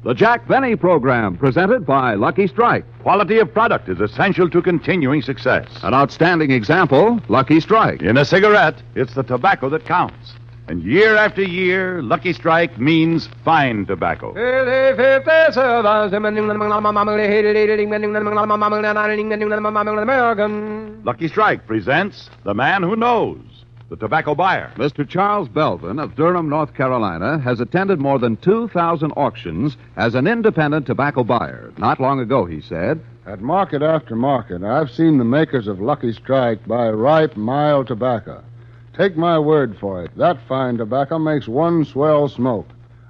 The Jack Benny Program, presented by Lucky Strike. Quality of product is essential to continuing success. An outstanding example, Lucky Strike. In a cigarette, it's the tobacco that counts. And year after year, Lucky Strike means fine tobacco. Lucky Strike presents The Man Who Knows, the tobacco buyer. Mr. Charles Belvin of Durham, North Carolina, has attended more than 2,000 auctions as an independent tobacco buyer. Not long ago, he said, "At market after market, I've seen the makers of Lucky Strike buy ripe, mild tobacco. Take my word for it, that fine tobacco makes one swell smoke.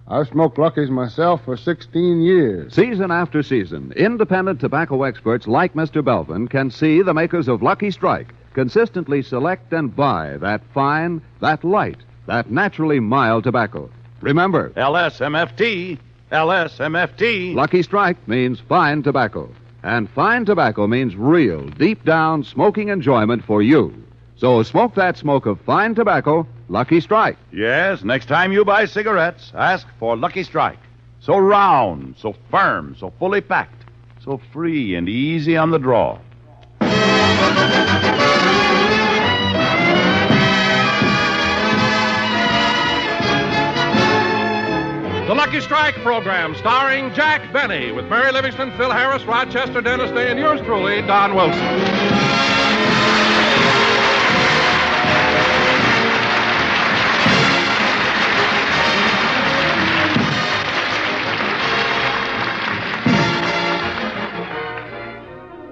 I've smoked Lucky's myself for 16 years. Season after season, independent tobacco experts like Mr. Belvin can see the makers of Lucky Strike consistently select and buy that fine, that light, that naturally mild tobacco. Remember, LSMFT, LSMFT. Lucky Strike means fine tobacco. And fine tobacco means real, deep-down smoking enjoyment for you. So smoke that smoke of fine tobacco, Lucky Strike. Yes, next time you buy cigarettes, ask for Lucky Strike. So round, so firm, so fully packed, so free and easy on the draw. The Lucky Strike program, starring Jack Benny, with Mary Livingston, Phil Harris, Rochester, Dennis Day, and yours truly, Don Wilson.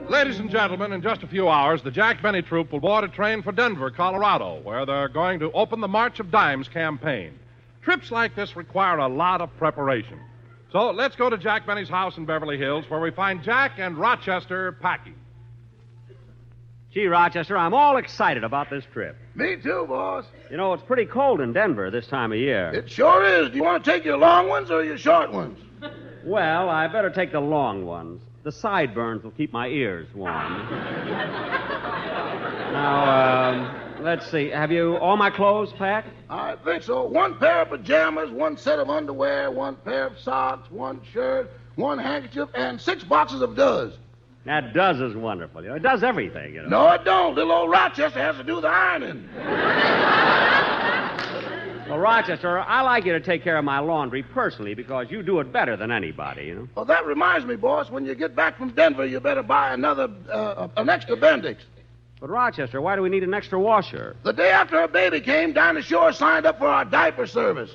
Ladies and gentlemen, in just a few hours, the Jack Benny Troupe will board a train for Denver, Colorado, where they're going to open the March of Dimes campaign. Trips like this require a lot of preparation. So let's go to Jack Benny's house in Beverly Hills, where we find Jack and Rochester packing. Gee, Rochester, I'm all excited about this trip. Me too, boss. You know, it's pretty cold in Denver this time of year. It sure is. Do you want to take your long ones or your short ones? Well, I better take the long ones. The sideburns will keep my ears warm. Now, let's see. Have you all my clothes packed? I think so. One pair of pajamas, one set of underwear, one pair of socks, one shirt, one handkerchief, and 6 boxes of Does. That Does is wonderful. You know, it does everything, you know. No, it don't. Little old Rochester has to do the ironing. Well, Rochester, I like you to take care of my laundry personally because you do it better than anybody, you know. Well, that reminds me, boss, when you get back from Denver, you better buy an extra Bendix. But, Rochester, why do we need an extra washer? The day after her baby came, Dinah Shore signed up for our diaper service.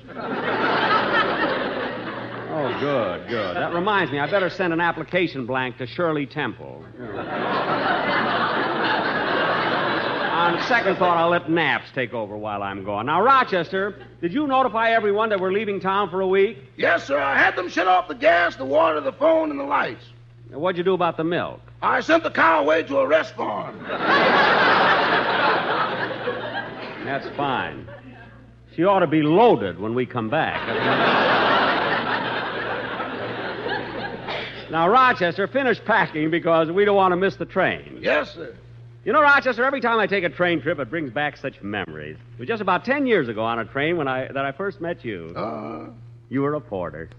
Oh, good. That reminds me, I better send an application blank to Shirley Temple. On second thought, I'll let Naps take over while I'm gone. Now, Rochester, did you notify everyone that we're leaving town for a week? Yes, sir. I had them shut off the gas, the water, the phone, and the lights. Now, what'd you do about the milk? I sent the cow away to a rest farm. That's fine. She ought to be loaded when we come back. Now, Rochester, finish packing because we don't want to miss the train. Yes, sir. You know, Rochester, every time I take a train trip, it brings back such memories. It was just about 10 years ago on a train that I first met you. You were a porter.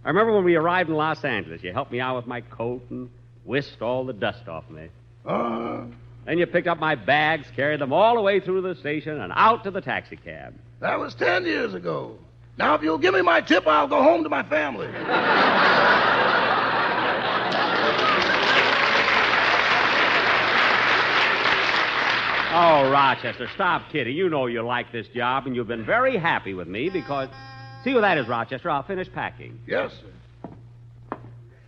I remember when we arrived in Los Angeles, you helped me out with my coat and whisked all the dust off me. Then you picked up my bags, carried them all the way through the station and out to the taxicab. That was 10 years ago. Now, if you'll give me my tip, I'll go home to my family. Oh, Rochester, stop kidding. You know you like this job, and you've been very happy with me because... See what that is, Rochester. I'll finish packing. Yes,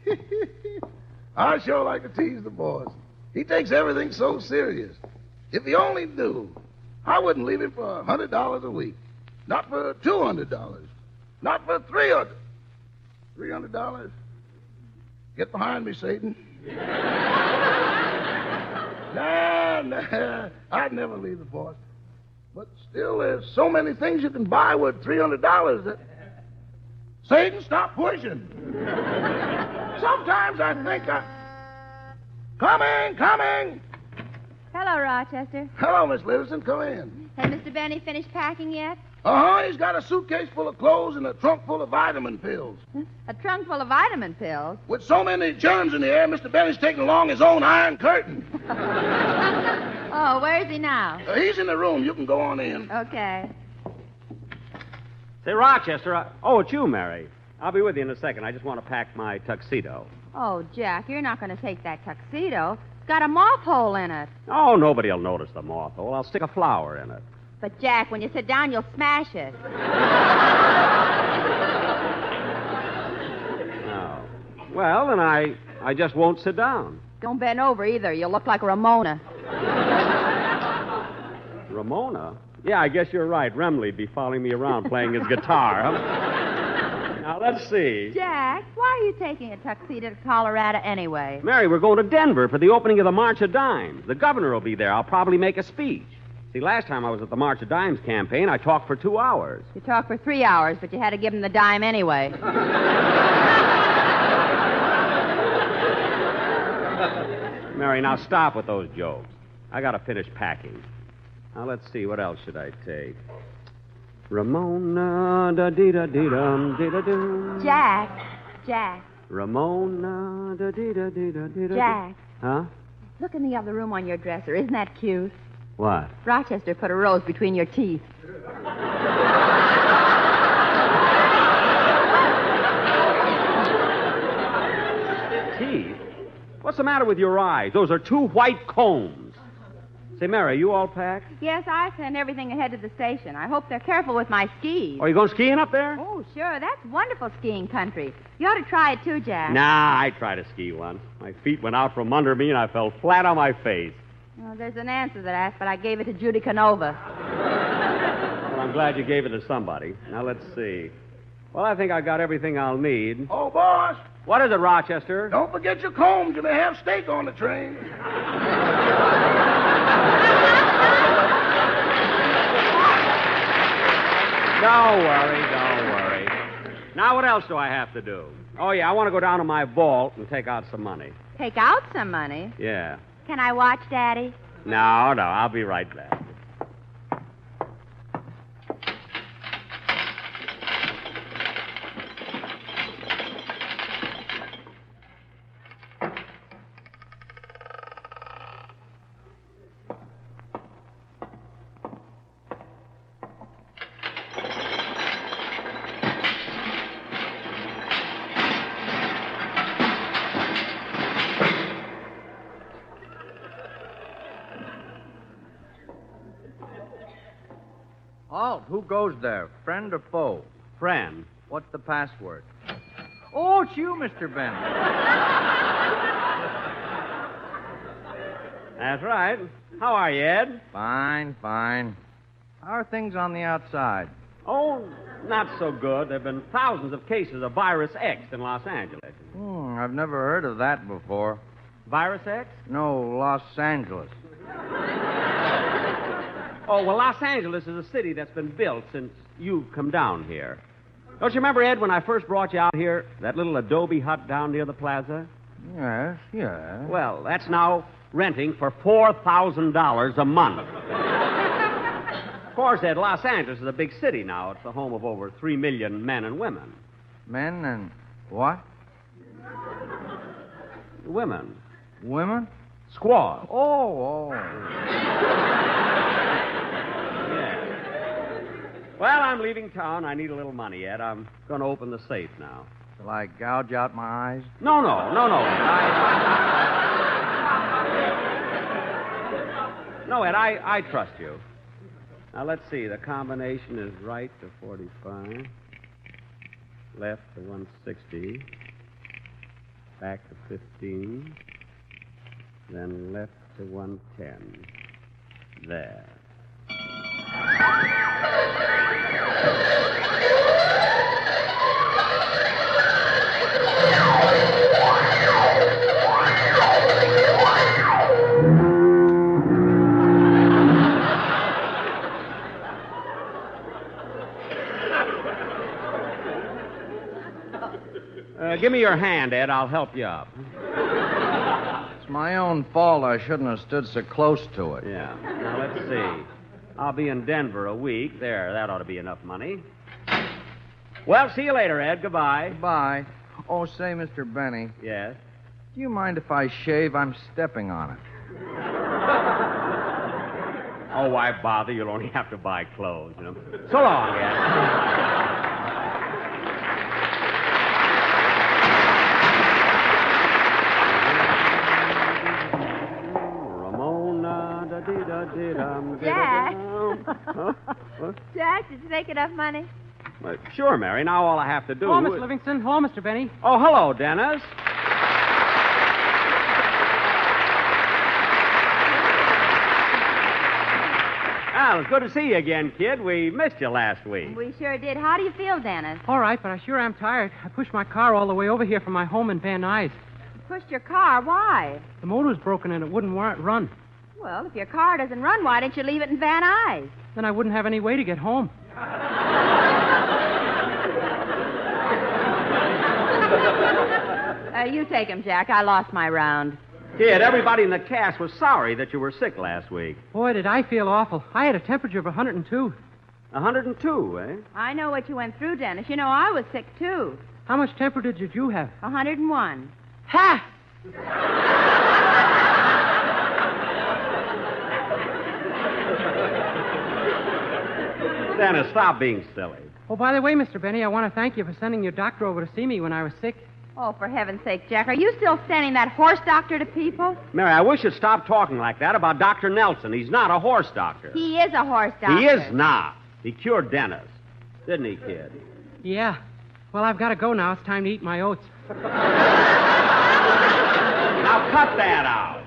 sir. I sure like to tease the boss. He takes everything so serious. If he only knew, I wouldn't leave him for $100 a week. Not for $200. Not for $300. $300? Get behind me, Satan. Nah, I'd never leave the boss. But still, there's so many things you can buy with $300 that... Satan, stop pushing. Sometimes I think Coming! Hello, Rochester. Hello, Miss Livingston. Come in. Has Mr. Benny finished packing yet? He's got a suitcase full of clothes and a trunk full of vitamin pills. A trunk full of vitamin pills? With so many germs in the air, Mr. Benny's taking along his own iron curtain. Oh, where is he now? He's in the room. You can go on in. Okay. Say, Rochester, it's you, Mary. I'll be with you in a second. I just want to pack my tuxedo. Oh, Jack, you're not going to take that tuxedo. It's got a moth hole in it. Oh, nobody will notice the moth hole. I'll stick a flower in it. But, Jack, when you sit down, you'll smash it. Oh. Well, then I just won't sit down. Don't bend over either. You'll look like Ramona. Ramona? Yeah, I guess you're right. Remley'd be following me around playing his guitar. Huh? Now, let's see. Jack, why are you taking a tuxedo to Colorado anyway? Mary, we're going to Denver for the opening of the March of Dimes. The governor will be there. I'll probably make a speech. See, last time I was at the March of Dimes campaign, I talked for 2 hours. You talked for 3 hours, but you had to give him the dime anyway. Mary, now stop with those jokes. I got to finish packing. Now, let's see. What else should I take? Ramona, da-dee-da-dee-dum, dee-da-doo. Jack. Ramona, da-dee-da-dee-da-dee-da. Jack. Huh? Look in the other room on your dresser. Isn't that cute? What? Rochester put a rose between your teeth. Teeth? What's the matter with your eyes? Those are 2 white combs. Say, Mary, are you all packed? Yes, I sent everything ahead to the station. I hope they're careful with my skis. Are you going skiing up there? Oh, sure. That's wonderful skiing country. You ought to try it too, Jack. Nah, I tried to ski once. My feet went out from under me and I fell flat on my face. Well, there's an answer to that, but I gave it to Judy Canova. Well, I'm glad you gave it to somebody. Now, let's see. Well, I think I got everything I'll need. Oh, boss. What is it, Rochester? Don't forget your combs. You may have steak on the train. Don't worry. Now, what else do I have to do? Oh, yeah, I want to go down to my vault and take out some money. Take out some money? Yeah. Can I watch, Daddy? No, I'll be right back. Halt, who goes there? Friend or foe? Friend. What's the password? Oh, it's you, Mr. Benny. That's right. How are you, Ed? Fine. How are things on the outside? Oh, not so good. There have been thousands of cases of Virus X in Los Angeles. I've never heard of that before. Virus X? No, Los Angeles. Oh, well, Los Angeles is a city that's been built since you've come down here. Don't you remember, Ed, when I first brought you out here, that little adobe hut down near the plaza? Yes. Well, that's now renting for $4,000 a month. Of course, Ed, Los Angeles is a big city now. It's the home of over 3 million men and women. Men and what? Women. Women? Squaws. Oh. Well, I'm leaving town. I need a little money, Ed. I'm going to open the safe now. Shall I gouge out my eyes? No, Ed. No, Ed, I trust you. Now, let's see. The combination is right to 45, left to 160, back to 15, then left to 110. There. Give me your hand, Ed. I'll help you up. It's my own fault I shouldn't have stood so close to it. Yeah. Now, let's see. I'll be in Denver a week. There, that ought to be enough money. Well, see you later, Ed. Goodbye. Bye. Oh, say, Mr. Benny, Yes? do you mind if I shave? I'm stepping on it. Oh, why bother? You'll only have to buy clothes, you know. So long, Ed. Jack. Huh? What? Jack, did you make enough money? Well, sure, Mary. Now all I have to do... Hello, Miss Livingston. Hello, Mr. Benny. Oh, hello, Dennis. Well, it's good to see you again, kid. We missed you last week. We sure did. How do you feel, Dennis? All right, but I sure am tired. I pushed my car all the way over here from my home in Van Nuys. You pushed your car. Why? The motor was broken and it wouldn't run. Well, if your car doesn't run, why didn't you leave it in Van Nuys? Then I wouldn't have any way to get home. You take him, Jack. I lost my round. Kid, everybody in the cast was sorry that you were sick last week. Boy, did I feel awful. I had a temperature of 102. 102, eh? I know what you went through, Dennis. You know, I was sick, too. How much temperature did you have? 101. Ha! Dennis, stop being silly. Oh, by the way, Mr. Benny, I want to thank you for sending your doctor over to see me when I was sick. Oh, for heaven's sake, Jack, are you still sending that horse doctor to people? Mary, I wish you'd stop talking like that about Dr. Nelson. He's not a horse doctor. He is a horse doctor. He is not. He cured Dennis. Didn't he, kid? Yeah. Well, I've got to go now. It's time to eat my oats. Now cut that out.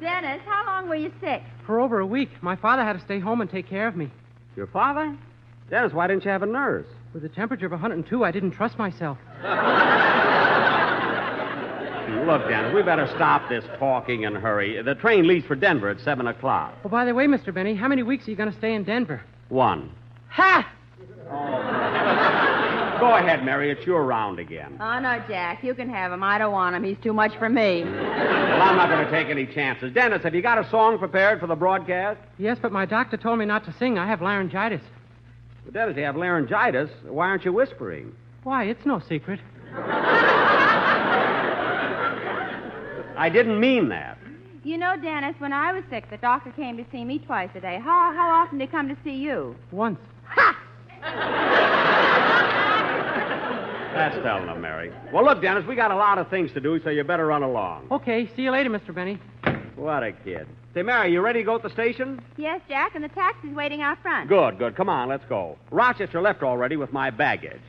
Dennis, how long were you sick? For over a week. My father had to stay home and take care of me. Your father? Dennis, why didn't you have a nurse? With a temperature of 102, I didn't trust myself. Look, Dennis, we better stop this talking and hurry. The train leaves for Denver at 7 o'clock. Oh, by the way, Mr. Benny, how many weeks are you going to stay in Denver? 1. Ha! Go ahead, Mary. It's your round again. Oh, no, Jack. You can have him. I don't want him. He's too much for me. Well, I'm not going to take any chances. Dennis, have you got a song prepared for the broadcast? Yes, but my doctor told me not to sing. I have laryngitis. Well, Dennis, you have laryngitis. Why aren't you whispering? Why, it's no secret. I didn't mean that. You know, Dennis, when I was sick, the doctor came to see me twice a day. How often did he come to see you? Once. Ha! That's telling them, Mary. Well, look, Dennis, we got a lot of things to do, so you better run along. Okay, see you later, Mr. Benny. What a kid. Say, Mary, you ready to go at the station? Yes, Jack, and the taxi's waiting out front. Good, good. Come on, let's go. Rochester left already with my baggage.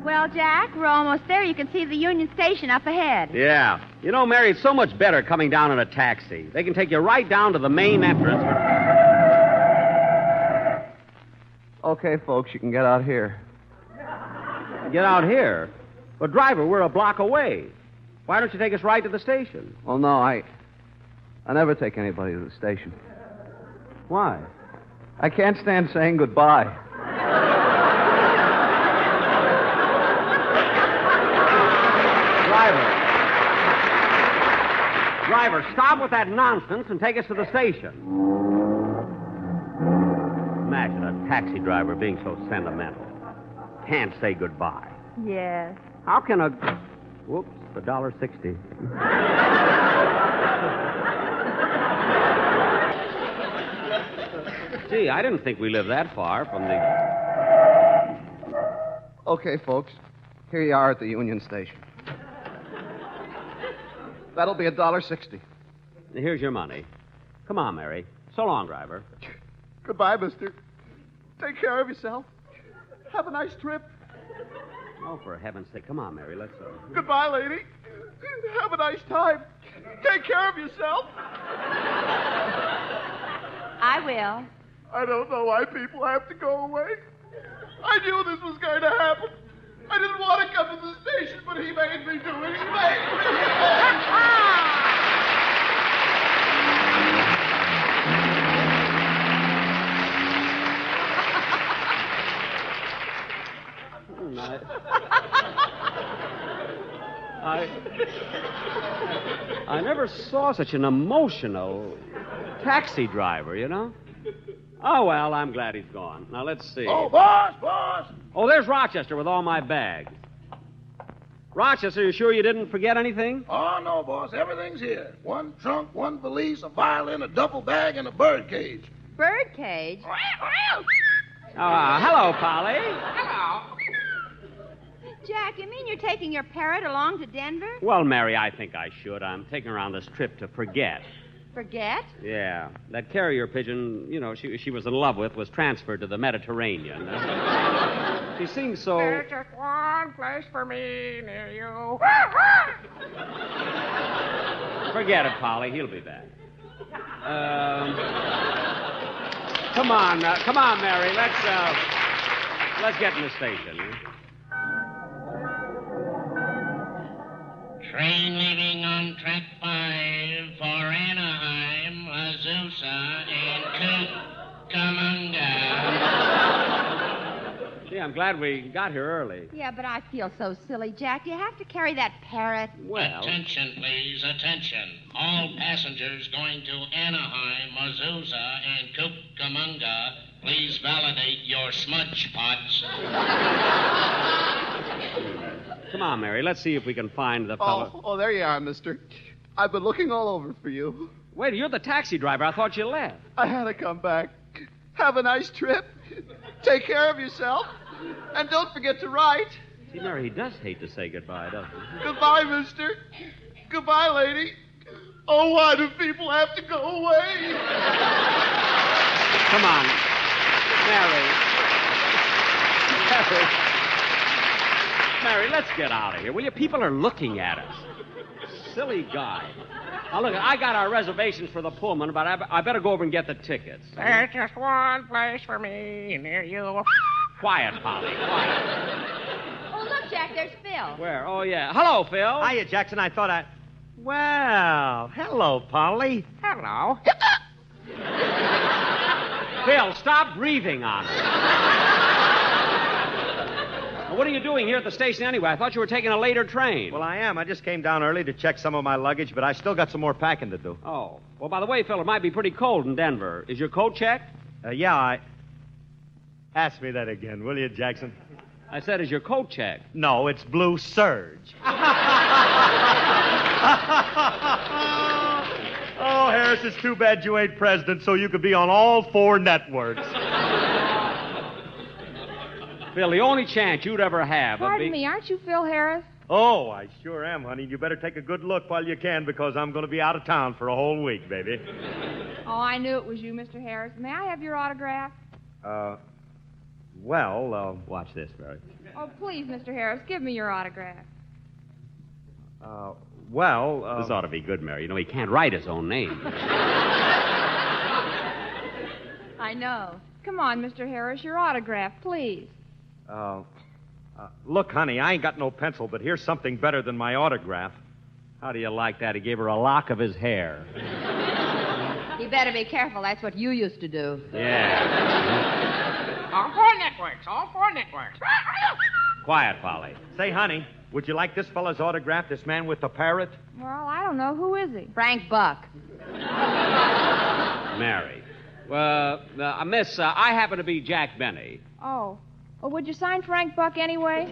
Well, Jack, we're almost there. You can see the Union Station up ahead. Yeah. You know, Mary, it's so much better coming down in a taxi. They can take you right down to the main entrance. Okay, folks, you can get out here. Get out here. But, driver, we're a block away. Why don't you take us right to the station? Oh, no, I never take anybody to the station. Why? I can't stand saying goodbye. Driver, stop with that nonsense and take us to the station. Imagine a taxi driver being so sentimental. Can't say goodbye. Yes. How can a... Whoops, $1.60. Gee, I didn't think we lived that far from the... Okay, folks. Here you are at the Union Station. That'll be $1.60. Here's your money. Come on, Mary. So long, driver. Goodbye, mister. Take care of yourself. Have a nice trip. Oh, for heaven's sake. Come on, Mary. Let's go. Goodbye, lady. Have a nice time. Take care of yourself. I will. I don't know why people have to go away. I knew this was going to happen. I didn't want to come to the station, but he made me do it. He made I never saw such an emotional taxi driver, you know? Oh, well, I'm glad he's gone. Now, let's see. Oh, boss! Oh, there's Rochester with all my bags. Rochester, you sure you didn't forget anything? Oh, no, boss. Everything's here. One trunk, one valise, a violin, a duffel bag, and a bird cage. Bird cage? Hello, Polly. Hello. Jack, you mean you're taking your parrot along to Denver? Well, Mary, I think I should. I'm taking her on this trip to forget. Forget? Yeah. That carrier pigeon, you know, she was in love with was transferred to the Mediterranean. She seems so... There's just one place for me near you. Forget it, Polly. He'll be back. Come on, Mary. Let's get in the station. Train leaving on track 5 for Anaheim, Azusa, and Cucamonga. Gee, I'm glad we got here early. Yeah, but I feel so silly, Jack. You have to carry that parrot. Well... Attention, please, attention. All passengers going to Anaheim, Azusa, and Cucamonga, please validate your smudge pots. Come on, Mary. Let's see if we can find the fellow. Oh, there you are, mister. I've been looking all over for you. Wait, you're the taxi driver. I thought you left. I had to come back. Have a nice trip. Take care of yourself. And don't forget to write. See, Mary, he does hate to say goodbye, doesn't he? Goodbye, mister. Goodbye, lady. Oh, why do people have to go away? Come on. Mary, let's get out of here, will you? People are looking at us. Silly guy. Now, look, I got our reservations for the Pullman, but I better go over and get the tickets. There's just one place for me near you. Quiet, Polly, quiet. Oh, look, Jack, there's Phil. Where? Oh, yeah. Hello, Phil. Hiya, Jackson. I thought I... Well, hello, Polly. Hello. Phil, stop breathing on her. What are you doing here at the station anyway? I thought you were taking a later train. Well, I am. I just came down early to check some of my luggage, but I still got some more packing to do. Oh. Well, by the way, Phil, it might be pretty cold in Denver. Is your coat checked? Yeah, Ask me that again, will you, Jackson? I said, is your coat checked? No, it's blue serge. Oh, Harris, it's too bad you ain't president so you could be on all 4 networks. Phil, the only chance you'd ever have Pardon me, aren't you Phil Harris? Oh, I sure am, honey. You better take a good look while you can because I'm going to be out of town for a whole week, baby. Oh, I knew it was you, Mr. Harris. May I have your autograph? Watch this, Barry. Oh, please, Mr. Harris, give me your autograph. This ought to be good, Mary. You know, he can't write his own name. I know. Come on, Mr. Harris, your autograph, please. Look, honey, I ain't got no pencil, but here's something better than my autograph. How do you like that? He gave her a lock of his hair. You better be careful. That's what you used to do. Yeah. All 4 networks. All 4 networks. Quiet, Polly. Say, honey, would you like this fella's autograph, this man with the parrot? Well, I don't know. Who is he? Frank Buck. Mary. Well, miss, I happen to be Jack Benny. Oh. Well, would you sign Frank Buck anyway?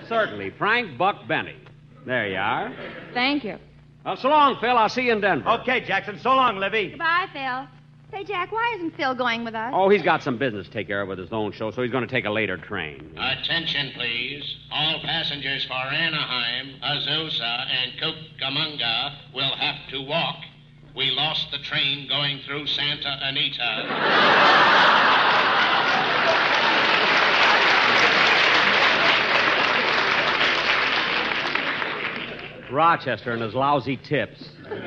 Certainly. Frank Buck Benny. There you are. Thank you. Well, so long, Phil. I'll see you in Denver. Okay, Jackson. So long, Livy. Goodbye, Phil. Say, Jack, why isn't Phil going with us? Oh, he's got some business to take care of with his own show, so he's going to take a later train. Attention, please. All passengers for Anaheim, Azusa, and Cucamonga will have to walk. We lost the train going through Santa Anita. Rochester and his lousy tips. Gosh,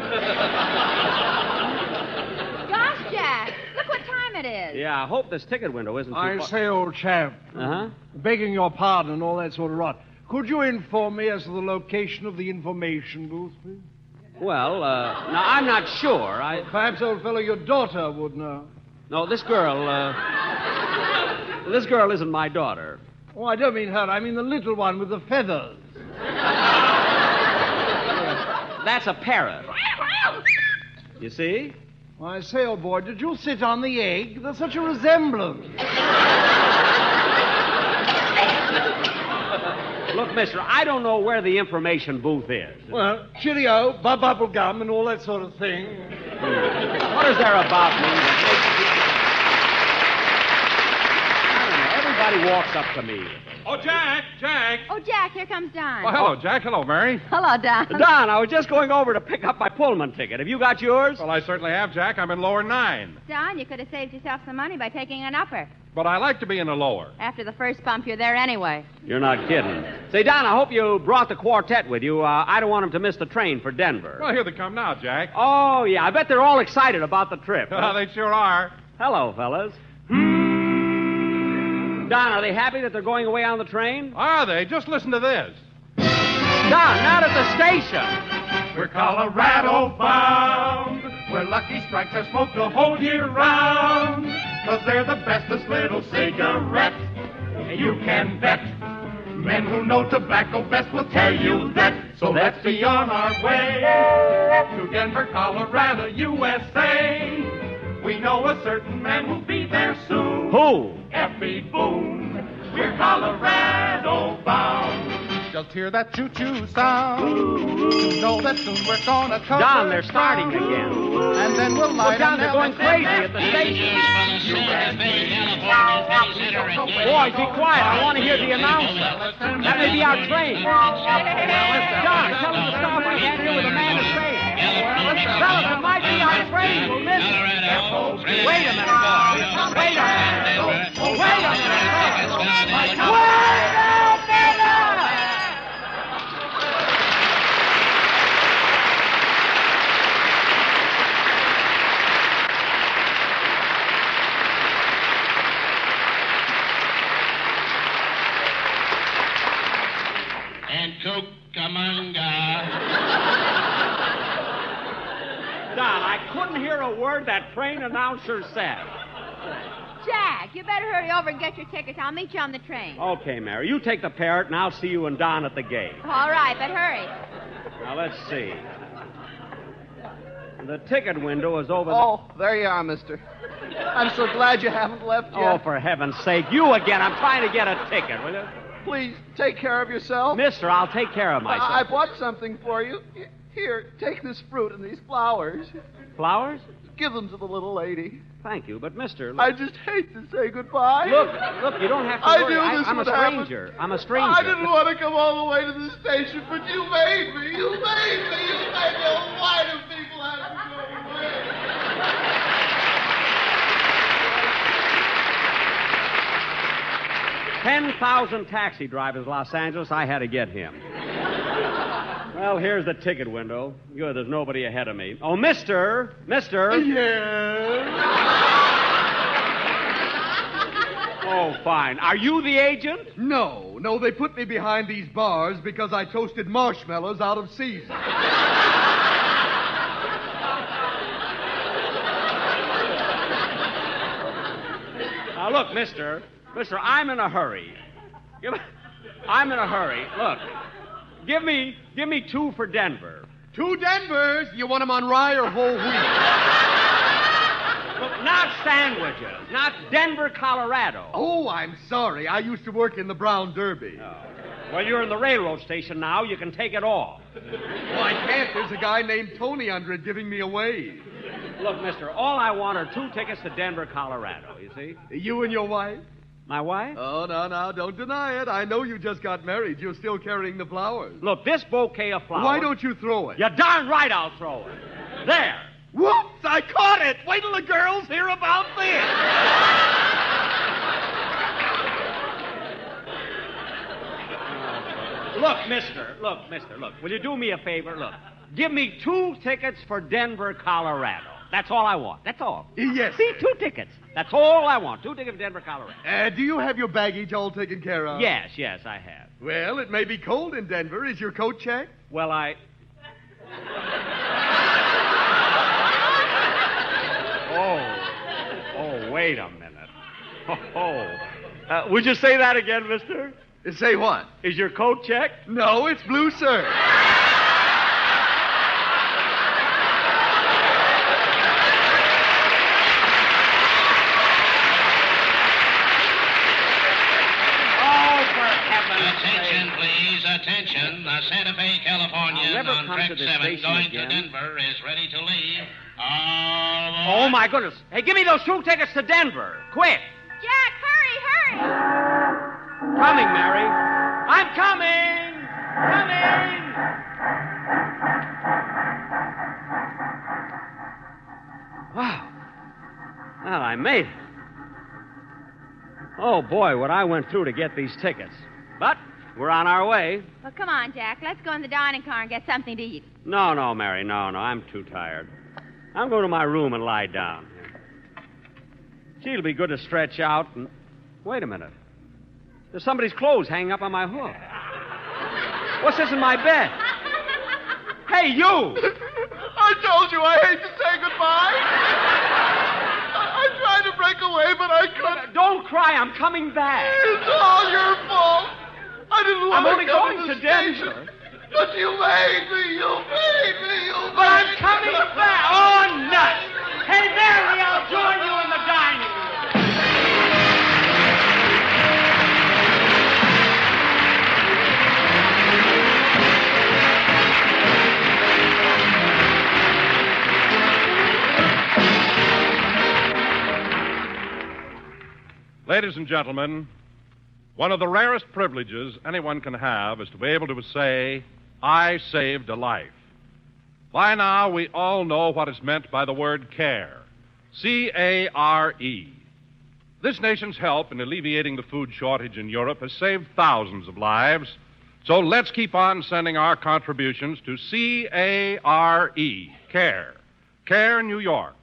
Jack, look what time it is. Yeah, I hope this ticket window isn't too I far. say, old chap. Uh-huh. Begging your pardon and all that sort of rot. Could you inform me as to the location of the information booth, please? Well, now, I'm not sure. Perhaps, old fellow, your daughter would know. No, this girl isn't my daughter. Oh, I don't mean her. I mean the little one with the feathers. That's a parrot. You see? Well, I say, old boy, did you sit on the egg? There's such a resemblance. Look, mister, I don't know where the information booth is. Well, cheerio, bubble gum, and all that sort of thing. What is there about me that makes you... I don't know. Everybody walks up to me. Oh, Jack! Oh, Jack, here comes Don. Oh, hello, Jack. Hello, Mary. Hello, Don. Don, I was just going over to pick up my Pullman ticket. Have you got yours? Well, I certainly have, Jack. I'm in lower 9. Don, you could have saved yourself some money by taking an upper. But I like to be in the lower. After the first bump, you're there anyway. You're not kidding. Say, Don, I hope you brought the quartet with you. I don't want them to miss the train for Denver. Well, here they come now, Jack. Oh, yeah. I bet they're all excited about the trip. They sure are. Hello, fellas. Don, are they happy that they're going away on the train? Are they? Just listen to this. Don, not at the station. We're Colorado bound, where Lucky Strikes are smoked the whole year round. 'Cause they're the bestest little cigarette you can bet. Men who know tobacco best will tell you that. So let's be on our way to Denver, Colorado, USA. We know a certain man who'll be there soon. Who? Effie Boone. We're Colorado bound. Just hear that choo-choo sound. You know that soon we're gonna cover Don, they're starting again. And then we'll light Don, they're going crazy at the station. Boys, be quiet. I want to hear the announcer. That may be our train. Don, tell them to stop. I can't hear what the man is saying. Tell them it might be our train. We'll miss it. Wait a minute, boys. Wait a minute. Wait a minute. Wait a minute. And Cucamonga. Don, I couldn't hear a word that train announcer said. Jack, you better hurry over and get your tickets. I'll meet you on the train. Okay, Mary, you take the parrot, and I'll see you and Don at the gate. All right, but hurry. Now, let's see. The ticket window is over Oh, there you are, mister. I'm so glad you haven't left yet. Oh, for heaven's sake. You again. I'm trying to get a ticket, will you? Please, take care of yourself. Mister, I'll take care of myself. I bought something for you. Here, take this fruit and these flowers. Flowers? Give them to the little lady. Thank you, but mister... Look, I just hate to say goodbye. Look, you don't have to I worry. knew this I'm a would happen. stranger. I'm a stranger. I didn't want to come all the way to the station, but you made me. You made me. You made me. Why do people have to go away? 10,000 taxi drivers, Los Angeles. I had to get him. Well, here's the ticket window. Good, there's nobody ahead of me. Oh, mister. Yes? Oh, fine. Are you the agent? No, they put me behind these bars because I toasted marshmallows out of season. Now, look, mister, I'm in a hurry. I'm in a hurry. Look, give me 2 for Denver. 2 Denvers? You want them on rye or whole wheat? Look, not sandwiches, not Denver, Colorado. Oh, I'm sorry. I used to work in the Brown Derby. Oh. Well, you're in the railroad station now. You can take it off. Well, I can't. There's a guy named Tony under it giving me away. Look, mister, all I want are 2 tickets to Denver, Colorado, you see? You and your wife? My wife? Oh, no, don't deny it. I know you just got married. You're still carrying the flowers. Look, this bouquet of flowers... Why don't you throw it? You're darn right I'll throw it. There. Whoops, I caught it. Wait till the girls hear about this. Look, mister. Will you do me a favor? Look, give me 2 tickets for Denver, Colorado. That's all I want. That's all. Yes. See, 2 tickets. That's all I want. 2 tickets for Denver, Colorado. Do you have your baggage all taken care of? Yes, I have. Well, it may be cold in Denver. Is your coat checked? Well, Oh, wait a minute. Would you say that again, mister? Say what? Is your coat checked? No, it's blue, sir. Attention, please. Attention. The Santa Fe, Californian on track 7 going to Denver is ready to leave. Oh, my goodness. Hey, give me those 2 tickets to Denver. Quick. Jack, hurry! Coming, Mary. I'm coming. Wow. Well, I made it. Oh, boy, what I went through to get these tickets. But we're on our way. Well, come on, Jack. Let's go in the dining car and get something to eat. No, Mary, no. I'm too tired. I'm going to my room and lie down. Gee, it'll be good to stretch out and... Wait a minute. There's somebody's clothes hanging up on my hook. What's this in my bed? Hey, you! I told you I hate to say goodbye. I tried to break away, but I couldn't. Don't cry. I'm coming back. It's all your fault. I didn't want I'm only to come going to to the Denver. station. But you made me. But I'm coming back. Oh, nuts. Hey, Mary, I'll join you in the dining room. Ladies and gentlemen, one of the rarest privileges anyone can have is to be able to say, I saved a life. By now, we all know what is meant by the word care. C-A-R-E. This nation's help in alleviating the food shortage in Europe has saved thousands of lives. So let's keep on sending our contributions to C-A-R-E, CARE. CARE, New York.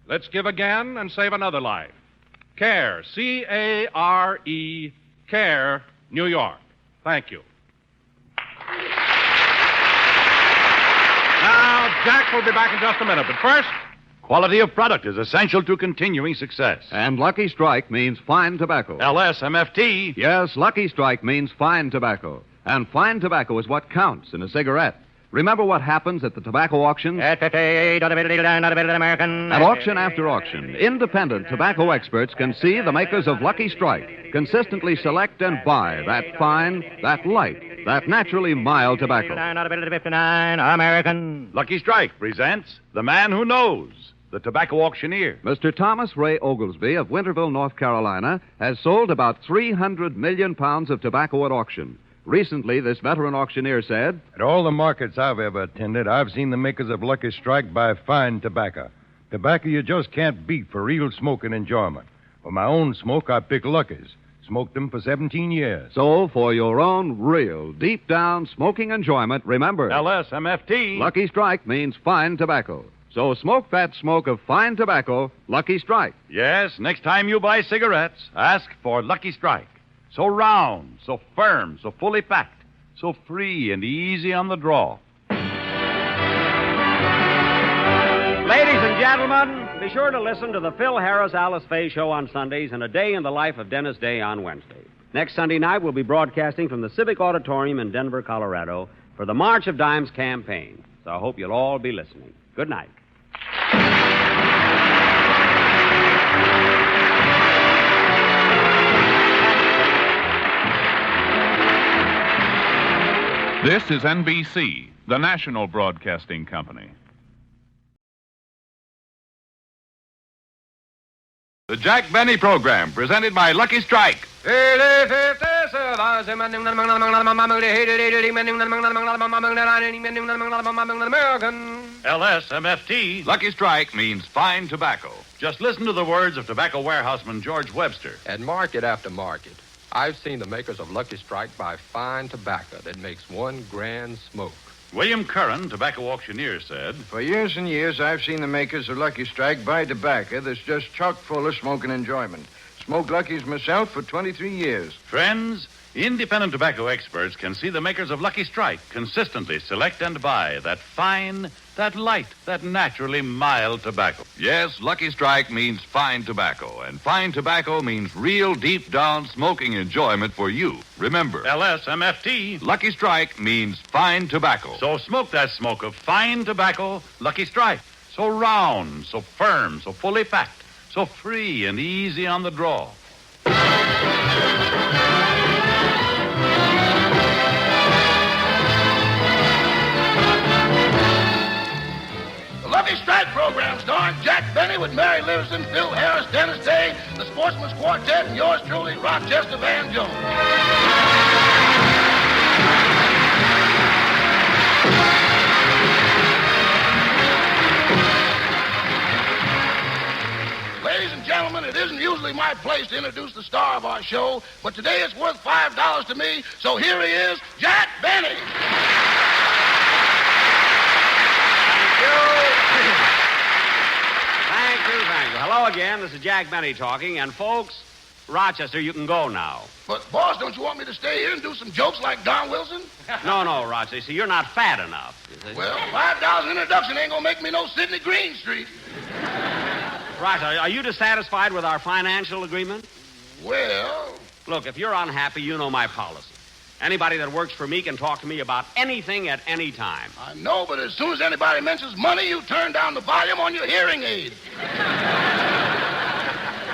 Let's give again and save another life. CARE, C-A-R-E, CARE, New York. Thank you. Now, Jack will be back in just a minute, but first, quality of product is essential to continuing success. And Lucky Strike means fine tobacco. LSMFT. Yes, Lucky Strike means fine tobacco. And fine tobacco is what counts in a cigarette. Remember what happens at the tobacco auctions? At auction after auction, independent tobacco experts can see the makers of Lucky Strike consistently select and buy that fine, that light, that naturally mild tobacco. Lucky Strike presents The Man Who Knows, the tobacco auctioneer. Mr. Thomas Ray Oglesby of Winterville, North Carolina, has sold about 300 million pounds of tobacco at auction. Recently, this veteran auctioneer said, At all the markets I've ever attended, I've seen the makers of Lucky Strike buy fine tobacco. Tobacco you just can't beat for real smoking enjoyment. For my own smoke, I pick Lucky's. Smoked them for 17 years. So, for your own real, deep-down smoking enjoyment, remember... LSMFT. Lucky Strike means fine tobacco. So smoke that smoke of fine tobacco, Lucky Strike. Yes, next time you buy cigarettes, ask for Lucky Strike. So round, so firm, so fully packed, so free and easy on the draw. Ladies and gentlemen, be sure to listen to the Phil Harris Alice Faye Show on Sundays and A Day in the Life of Dennis Day on Wednesday. Next Sunday night, we'll be broadcasting from the Civic Auditorium in Denver, Colorado for the March of Dimes campaign. So I hope you'll all be listening. Good night. This is NBC, the national broadcasting company. The Jack Benny Program, presented by Lucky Strike. LSMFT. Lucky Strike means fine tobacco. Just listen to the words of tobacco warehouseman George Webster. At market after market, I've seen the makers of Lucky Strike buy fine tobacco that makes one grand smoke. William Curran, tobacco auctioneer, said, For years and years, I've seen the makers of Lucky Strike buy tobacco that's just chock full of smoking enjoyment. Smoked Lucky's myself for 23 years. Friends, independent tobacco experts can see the makers of Lucky Strike consistently select and buy that fine, that light, that naturally mild tobacco. Yes, Lucky Strike means fine tobacco, and fine tobacco means real deep-down smoking enjoyment for you. Remember, LSMFT. Lucky Strike means fine tobacco. So smoke that smoke of fine tobacco, Lucky Strike. So round, so firm, so fully packed, so free and easy on the draw. The Lucky Strike program starring Jack Benny with Mary Livingston, Phil Harris, Dennis Day, the Sportsman's Quartet, and yours truly, Rochester Van Jones. Ladies and gentlemen, it isn't usually my place to introduce the star of our show, but today it's worth $5 to me, so here he is, Jack Benny. Thank you. Hello again. This is Jack Benny talking. And, folks, Rochester, you can go now. But, boss, don't you want me to stay here and do some jokes like Don Wilson? No, Rochester. See, you're not fat enough. Well, $5 introduction ain't gonna make me no Sidney Greenstreet. Rochester, are you dissatisfied with our financial agreement? Well... Look, if you're unhappy, you know my policy. Anybody that works for me can talk to me about anything at any time. I know, but as soon as anybody mentions money, you turn down the volume on your hearing aid.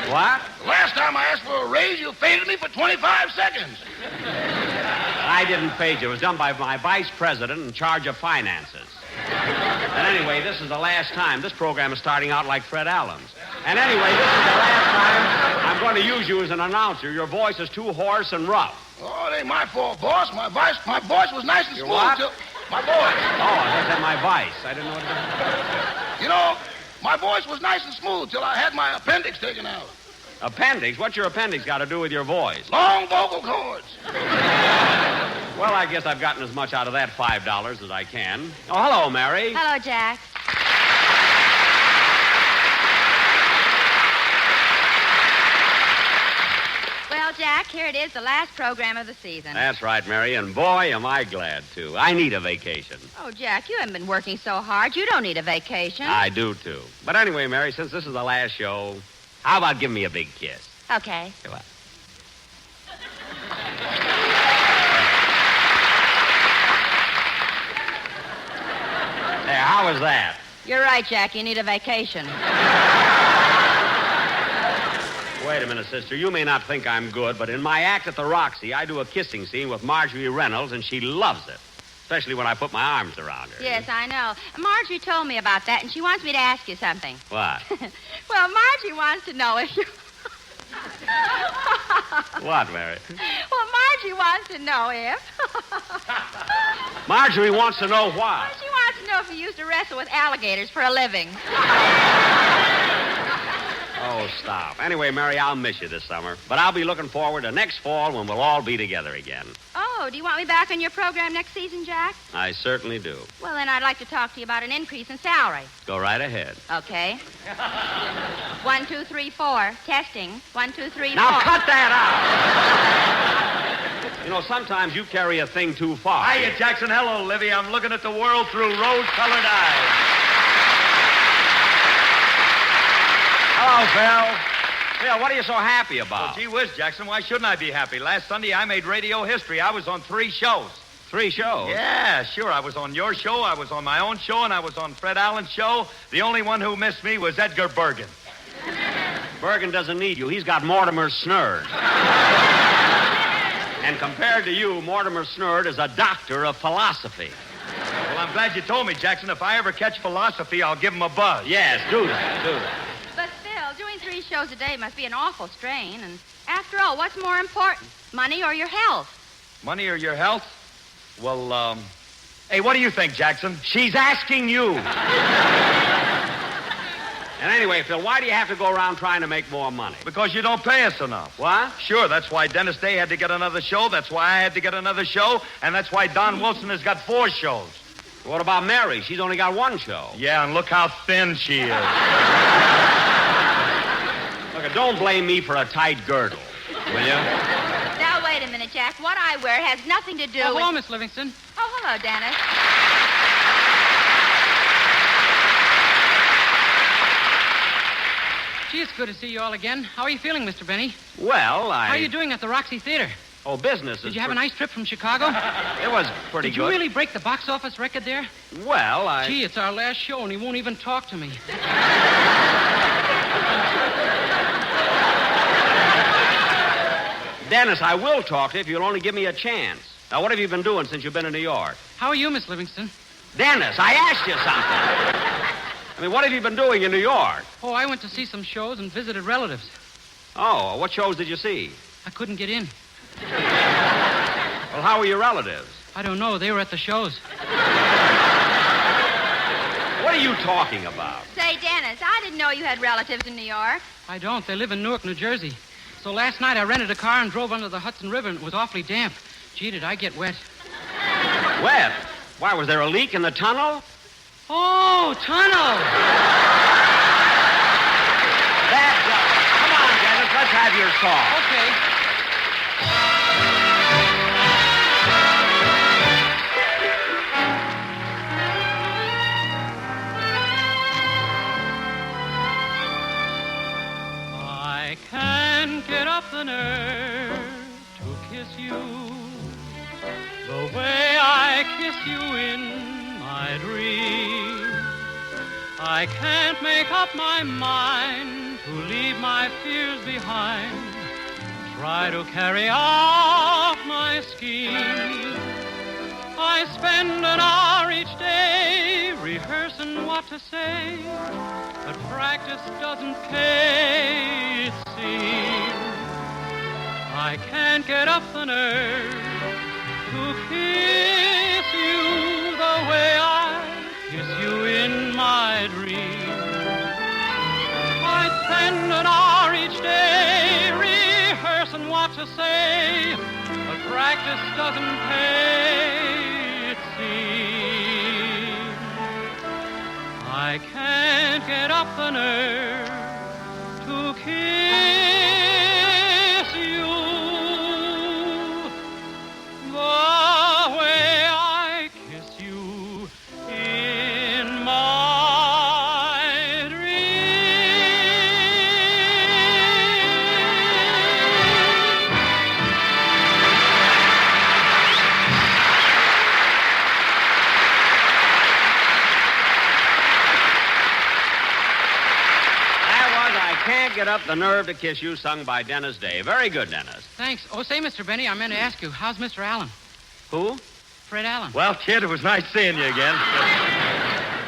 What? The last time I asked for a raise, you faded me for 25 seconds. I didn't fade you. It was done by my vice president in charge of finances. And anyway, this is the last time. This program is starting out like Fred Allen's. And anyway, this is the last time I'm going to use you as an announcer. Your voice is too hoarse and rough. Oh, it ain't my fault, boss. My voice was nice and smooth till... My voice. Oh, I thought that my vice. I didn't know what it was. You know, my voice was nice and smooth till I had my appendix taken out. Appendix? What's your appendix got to do with your voice? Long vocal cords. Well, I guess I've gotten as much out of that $5 as I can. Oh, hello, Mary. Hello, Jack. Well, Jack, here it is, the last program of the season. That's right, Mary, and boy, am I glad to. I need a vacation. Oh, Jack, you haven't been working so hard. You don't need a vacation. I do, too. But anyway, Mary, since this is the last show, how about giving me a big kiss? Okay. Come on. There, how was that? You're right, Jack. You need a vacation. Wait a minute, sister. You may not think I'm good, but in my act at the Roxy, I do a kissing scene with Marjorie Reynolds, and she loves it. Especially when I put my arms around her. Yes, I know. Marjorie told me about that, and she wants me to ask you something. What? Well, Marjorie wants to know if you... What, Mary? Well, Marjorie wants to know if... Marjorie wants to know what? Well, she wants to know if you used to wrestle with alligators for a living. Oh, stop. Anyway, Mary, I'll miss you this summer. But I'll be looking forward to next fall when we'll all be together again. Oh, do you want me back on your program next season, Jack? I certainly do. Well, then I'd like to talk to you about an increase in salary. Go right ahead. Okay. 1, 2, 3, 4. Testing. 1, 2, 3, 4. Now cut that out! You know, sometimes you carry a thing too far. Hiya, Jackson. Hello, Livy. I'm looking at the world through rose-colored eyes. Hello, Phil. Phil, what are you so happy about? Well, gee whiz, Jackson, why shouldn't I be happy? Last Sunday, I made radio history. I was on 3 shows. 3 shows? Yeah, sure. I was on your show, I was on my own show, and I was on Fred Allen's show. The only one who missed me was Edgar Bergen. Bergen doesn't need you. He's got Mortimer's snurd. And compared to you, Mortimer Snurd is a doctor of philosophy. Well, I'm glad you told me, Jackson. If I ever catch philosophy, I'll give him a buzz. Yes, do that. But, Phil, doing 3 shows a day must be an awful strain. And after all, what's more important, money or your health? Money or your health? Well, hey, what do you think, Jackson? She's asking you. And anyway, Phil, why do you have to go around trying to make more money? Because you don't pay us enough. What? Sure, that's why Dennis Day had to get another show. That's why I had to get another show. And that's why Don Wilson has got 4 shows. What about Mary? She's only got 1 show. Yeah, and look how thin she is. Look, don't blame me for a tight girdle, will you? Now, wait a minute, Jack. What I wear has nothing to do with... Hello, Miss Livingston. Oh, hello, Dennis. Gee, it's good to see you all again. How are you feeling, Mr. Benny? Well, How are you doing at the Roxy Theater? Oh, business. Did you have a nice trip from Chicago? It was pretty Did good. you really break the box office record there? Well, Gee, it's our last show, and he won't even talk to me. Dennis, I will talk to you if you'll only give me a chance. Now, what have you been doing since you've been in New York? How are you, Miss Livingston? Dennis, I asked you something. I mean, what have you been doing in New York? Oh, I went to see some shows and visited relatives. Oh, what shows did you see? I couldn't get in. Well, how were your relatives? I don't know. They were at the shows. What are you talking about? Say, Dennis, I didn't know you had relatives in New York. I don't. They live in Newark, New Jersey. So last night I rented a car and drove under the Hudson River, and it was awfully damp. Gee, did I get wet. Wet? Why, was there a leak in the tunnel? Oh, tunnel! That's it. Come on, Dennis, let's have your song. Okay. I can't get up the nerve to kiss you the way I kiss you in my dream. I can't make up my mind to leave my fears behind, try to carry out my scheme. I spend an hour each day rehearsing what to say, but practice doesn't pay, it seems. I can't get up the nerve to kiss you the way I kiss you in my dream. I spend an hour each day rehearsing what to say, but practice doesn't pay, it seems. I can't get up the nerve to kiss you the way I kiss you in my Can't Get Up the Nerve to Kiss You, sung by Dennis Day. Very good, Dennis. Thanks. Oh, say, Mr. Benny, I meant to ask you, how's Mr. Allen? Who? Fred Allen. Well, kid, it was nice seeing you again.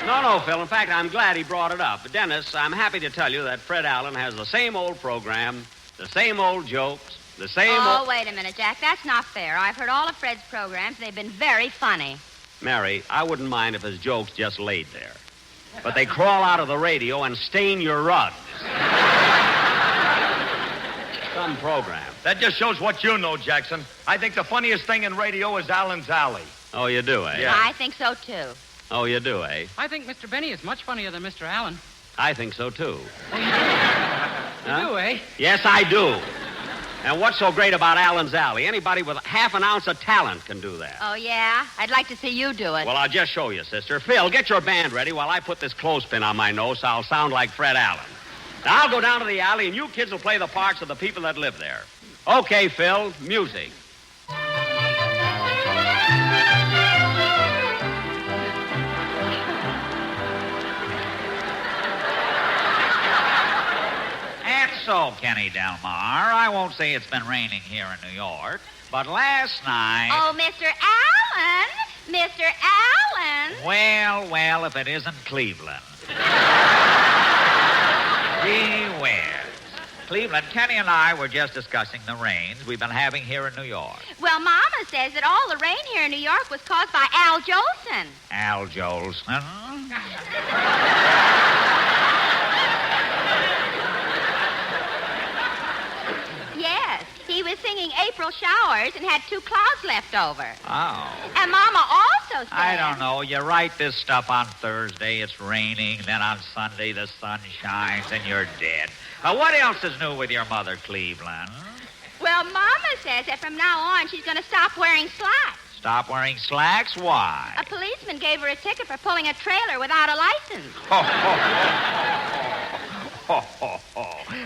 No, Phil. In fact, I'm glad he brought it up. But, Dennis, I'm happy to tell you that Fred Allen has the same old program, the same old jokes, the same Oh, wait a minute, Jack. That's not fair. I've heard all of Fred's programs. They've been very funny. Mary, I wouldn't mind if his jokes just laid there. But they crawl out of the radio and stain your rugs. Some program. That just shows what you know, Jackson. I think the funniest thing in radio is Allen's Alley. Oh, you do, eh? Yeah. I think so, too. Oh, you do, eh? I think Mr. Benny is much funnier than Mr. Allen. I think so, too. You do, eh? Yes, I do. And what's so great about Allen's Alley? Anybody with half an ounce of talent can do that. Oh, yeah? I'd like to see you do it. Well, I'll just show you, sister. Phil, get your band ready while I put this clothespin on my nose so I'll sound like Fred Allen. Now, I'll go down to the alley, and you kids will play the parts of the people that live there. Okay, Phil, music. That's so, Captain. Jenny Delmar. I won't say it's been raining here in New York, but last night... Oh, Mr. Allen! Mr. Allen! Well, if it isn't Cleveland. Gee whiz. Cleveland, Kenny and I were just discussing the rains we've been having here in New York. Well, Mama says that all the rain here in New York was caused by Al Jolson. Al Jolson? Yes, he was singing April Showers and had 2 clouds left over. Oh. And Mama also said... I don't know. You write this stuff on Thursday, it's raining. Then on Sunday, the sun shines and you're dead. What else is new with your mother, Cleveland? Well, Mama says that from now on she's going to stop wearing slacks. Stop wearing slacks? Why? A policeman gave her a ticket for pulling a trailer without a license.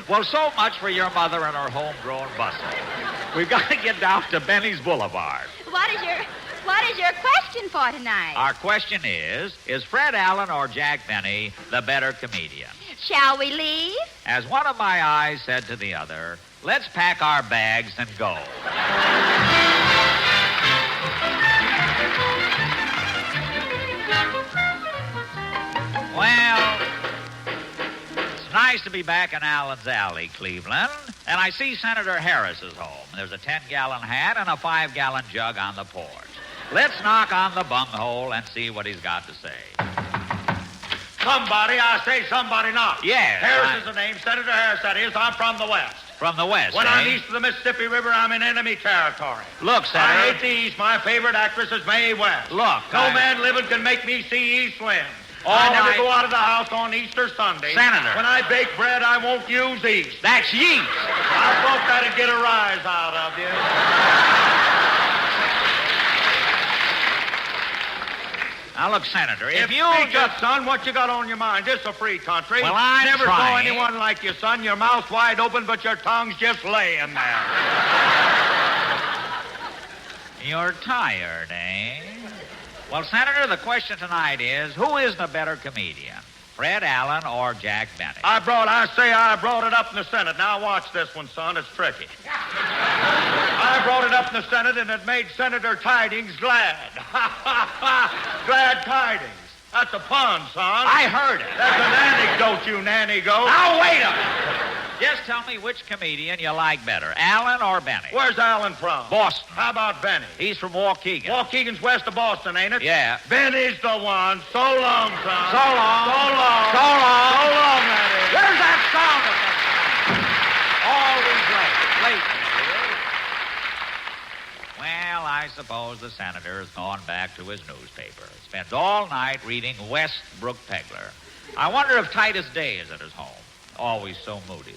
Well, so much for your mother and her homegrown bustle. We've got to get down to Benny's Boulevard. What is your question for tonight? Our question is Fred Allen or Jack Benny the better comedian? Shall we leave? As one of my eyes said to the other, let's pack our bags and go. Well, it's nice to be back in Allen's Alley, Cleveland. And I see Senator Harris is home. There's a 10-gallon hat and a 5-gallon jug on the porch. Let's knock on the bunghole and see what he's got to say. Somebody, I say somebody not. Yes. Harris is the name, Senator Harris, that is. I'm from the West. From the West, When eh? I'm east of the Mississippi River, I'm in enemy territory. Look, Senator. I hate the East. My favorite actress is Mae West. Look, No man living can make me see East Lynn. All I never right. go out of the house on Easter Sunday. Senator. When I bake bread, I won't use yeast. That's yeast. I thought that'd get a rise out of you. Now, look, Senator, if you Speak up, son, what you got on your mind? This is a free country. Well, I'm never trying. saw anyone like you, son. Your mouth's wide open, but your tongue's just laying there. You're tired, eh? Well, Senator, the question tonight is, who is the better comedian, Fred Allen or Jack Benny? I brought it up in the Senate. Now watch this one, son. It's tricky. I brought it up in the Senate, and it made Senator Tidings glad. Glad tidings. That's a pun, son. I heard it. That's an anecdote, you nanny goat. Now, wait a minute. Just tell me which comedian you like better, Allen or Benny. Where's Allen from? Boston. How about Benny? He's from Waukegan. Waukegan's west of Boston, ain't it? Yeah. Benny's the one. So long, son. So long. So long. So long. So long, that is. Where's that sound of that? Always late. Late, my dear. Well, I suppose the senator has gone back to his newspaper. Spends all night reading Westbrook Pegler. I wonder if Titus Day is at his home. Always so moody.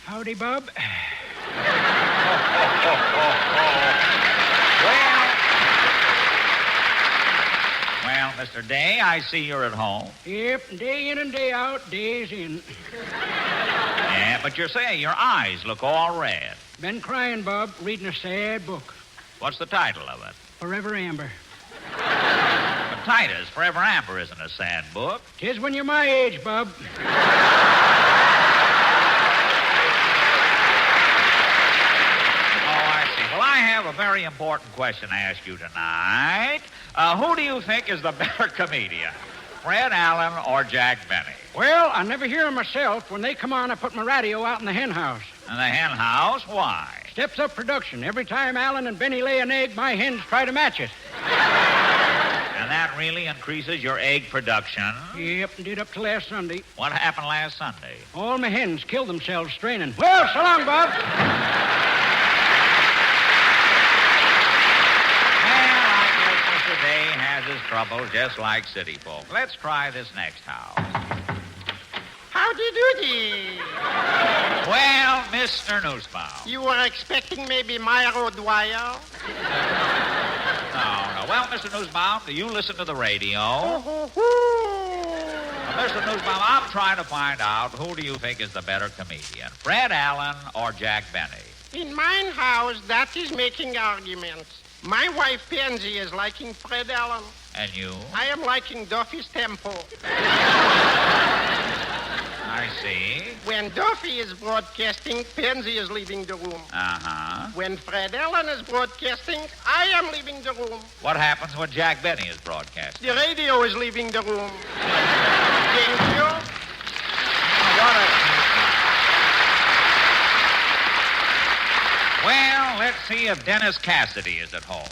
Howdy, Bub. Well, Mr. Day, I see you're at home. Yep, day in and day out, days in. Yeah, but you're saying your eyes look all red. Been crying, Bub, reading a sad book. What's the title of it? Forever Amber. But Titus, Forever Amber isn't a sad book. 'Tis when you're my age, Bub. Oh, I see. Well, I have a very important question to ask you tonight. Who do you think is the better comedian, Fred Allen or Jack Benny? Well, I never hear 'em myself. When they come on, I put my radio out in the hen house. In the hen house? Why? Steps up production. Every time Allen and Benny lay an egg, my hens try to match it. And that really increases your egg production? Yep, did up to last Sunday. What happened last Sunday? All my hens killed themselves straining. Well, so long, Bob. Mr. Day has his troubles just like city folk. Let's try this next house. Howdy doody. Well, Mr. Nussbaum. You were expecting maybe Myro Dwyer? No. Well, Mr. Nussbaum, do you listen to the radio? Now, Mr. Nussbaum, I'm trying to find out who do you think is the better comedian, Fred Allen or Jack Benny? In mine house, that is making arguments. My wife, Pansy, is liking Fred Allen. And you? I am liking Duffy's tempo. I I see. When Duffy is broadcasting, Pansy is leaving the room. Uh-huh. When Fred Allen is broadcasting, I am leaving the room. What happens when Jack Benny is broadcasting? The radio is leaving the room. Thank you. Well, let's see if Dennis Cassidy is at home.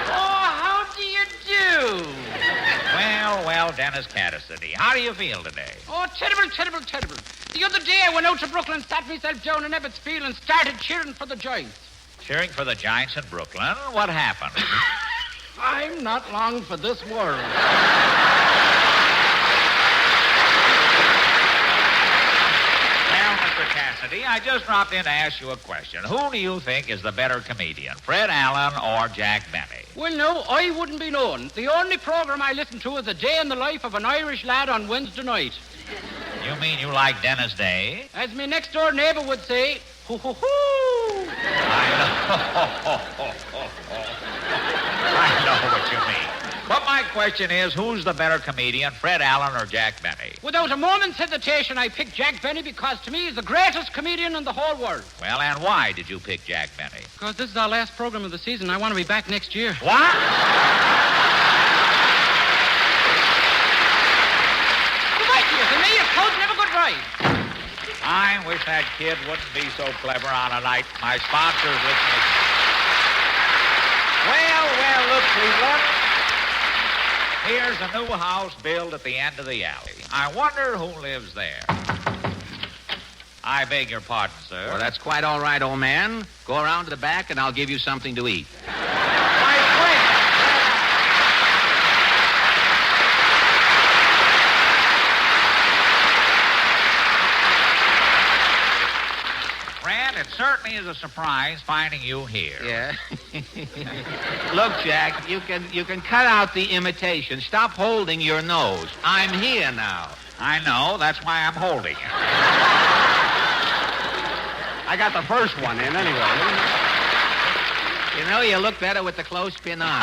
Oh, how do you do? Well, Dennis Cassidy, how do you feel today? Oh, terrible, terrible, terrible. The other day I went out to Brooklyn, sat myself down in Ebbets Field and started cheering for the Giants. Cheering for the Giants in Brooklyn? What happened? I'm not long for this world. Mr. Cassidy, I just dropped in to ask you a question. Who do you think is the better comedian, Fred Allen or Jack Benny? Well, no, I wouldn't be known. The only program I listen to is A Day in the Life of an Irish Lad on Wednesday night. You mean you like Dennis Day? As my next-door neighbor would say, hoo-hoo-hoo. I know what you mean. But my question is, who's the better comedian, Fred Allen or Jack Benny? Without a moment's hesitation, I picked Jack Benny because to me he's the greatest comedian in the whole world. Well, and why did you pick Jack Benny? Because this is our last program of the season. I want to be back next year. What? To me, your coach never could write. I wish that kid wouldn't be so clever on a night my sponsors listening. Well, look, Cleveland. Here's a new house built at the end of the alley. I wonder who lives there. I beg your pardon, sir. Well, that's quite all right, old man. Go around to the back, and I'll give you something to eat. My friend! Fred, it certainly is a surprise finding you here. Yeah. Look, Jack, you can cut out the imitation. Stop holding your nose. I'm here now. I know. That's why I'm holding it. I got the first one in, anyway. You know, you look better with the clothespin on.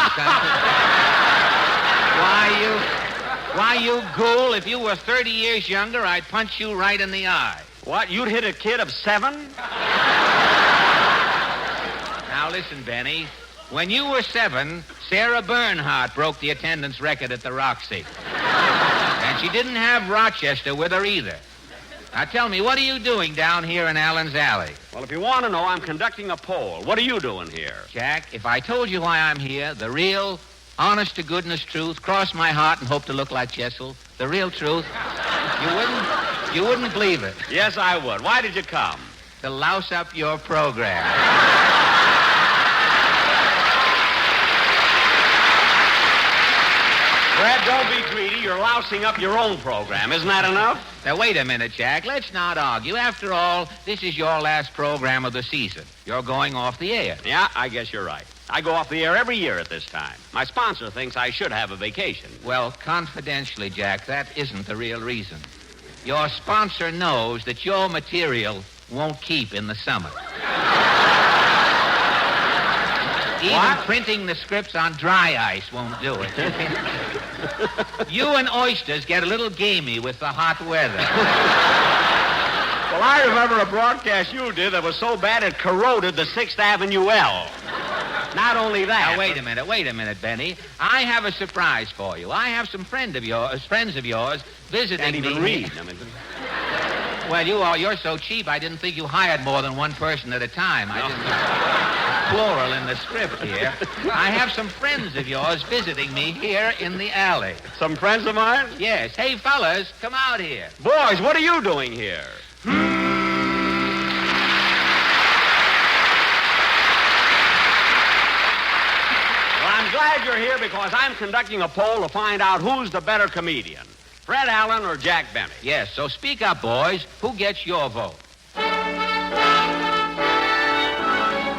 Why, you ghoul, if you were 30 years younger, I'd punch you right in the eye. What, you'd hit a kid of 7? Now, listen, Benny. When you were 7, Sarah Bernhardt broke the attendance record at the Roxy. And she didn't have Rochester with her either. Now, tell me, what are you doing down here in Allen's Alley? Well, if you want to know, I'm conducting a poll. What are you doing here? Jack, if I told you why I'm here, the real, honest-to-goodness truth, cross my heart and hope to look like Jessel, the real truth, you wouldn't believe it. Yes, I would. Why did you come? To louse up your program. Fred, don't be greedy. You're lousing up your own program. Isn't that enough? Now, wait a minute, Jack. Let's not argue. After all, this is your last program of the season. You're going off the air. Yeah, I guess you're right. I go off the air every year at this time. My sponsor thinks I should have a vacation. Well, confidentially, Jack, that isn't the real reason. Your sponsor knows that your material won't keep in the summer. Even printing the scripts on dry ice won't do it. You and oysters get a little gamey with the hot weather. Well, I remember a broadcast you did that was so bad it corroded the 6th Avenue L. Not only that. Now, wait a minute, Benny. I have a surprise for you. I have some friends of yours visiting Can't even me. read. I mean, well, you're so cheap, I didn't think you hired more than one person at a time. I didn't plural in the script here. I have some friends of yours visiting me here in the alley. Some friends of mine? Yes. Hey, fellas, come out here. Boys, what are you doing here? Hmm. Well, I'm glad you're here because I'm conducting a poll to find out who's the better comedian, Fred Allen or Jack Benny. Yes, so speak up, boys. Who gets your vote?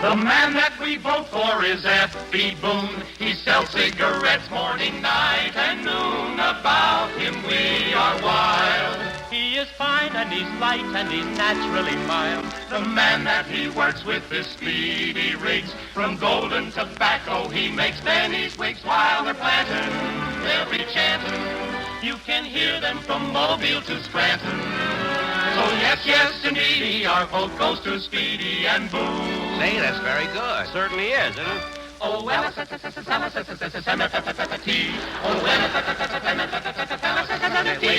The man that we vote for is F.B. Boone. He sells cigarettes morning, night, and noon. About him we are wild. He He is fine and he's light and he's naturally mild. The man that he works with is speedy rigs. From golden tobacco he makes Benny's wigs. While they're planting, they'll be chanting. You can hear them from Mobile to Scranton. So yes, indeedy, our vote goes to Speedy and Boo. Say, that's very good. Certainly is, isn't it? Oh, well, Wait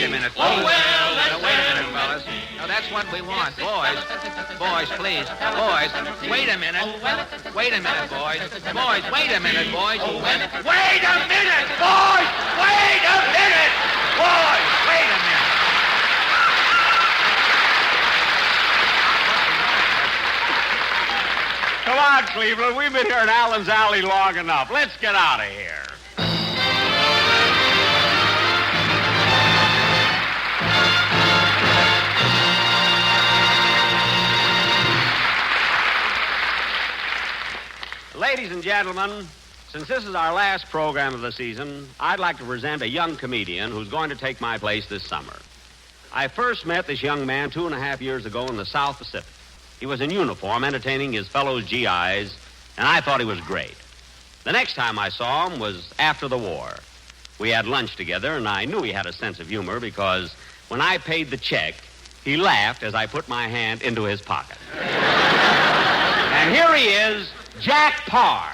a minute. Oh, well, Wait a minute, fellas. Now, that's what we want. Boys, please. Boys, wait a minute. Wait a minute, boys. Boys, wait a minute, boys. Wait a minute, boys! Wait a minute! Boys, wait a minute! Come on, Cleveland. We've been here in Allen's Alley long enough. Let's get out of here. Ladies and gentlemen, since this is our last program of the season, I'd like to present a young comedian who's going to take my place this summer. I first met this young man 2.5 years ago in the South Pacific. He was in uniform, entertaining his fellow GIs, and I thought he was great. The next time I saw him was after the war. We had lunch together, and I knew he had a sense of humor because when I paid the check, he laughed as I put my hand into his pocket. And here he is, Jack Parr.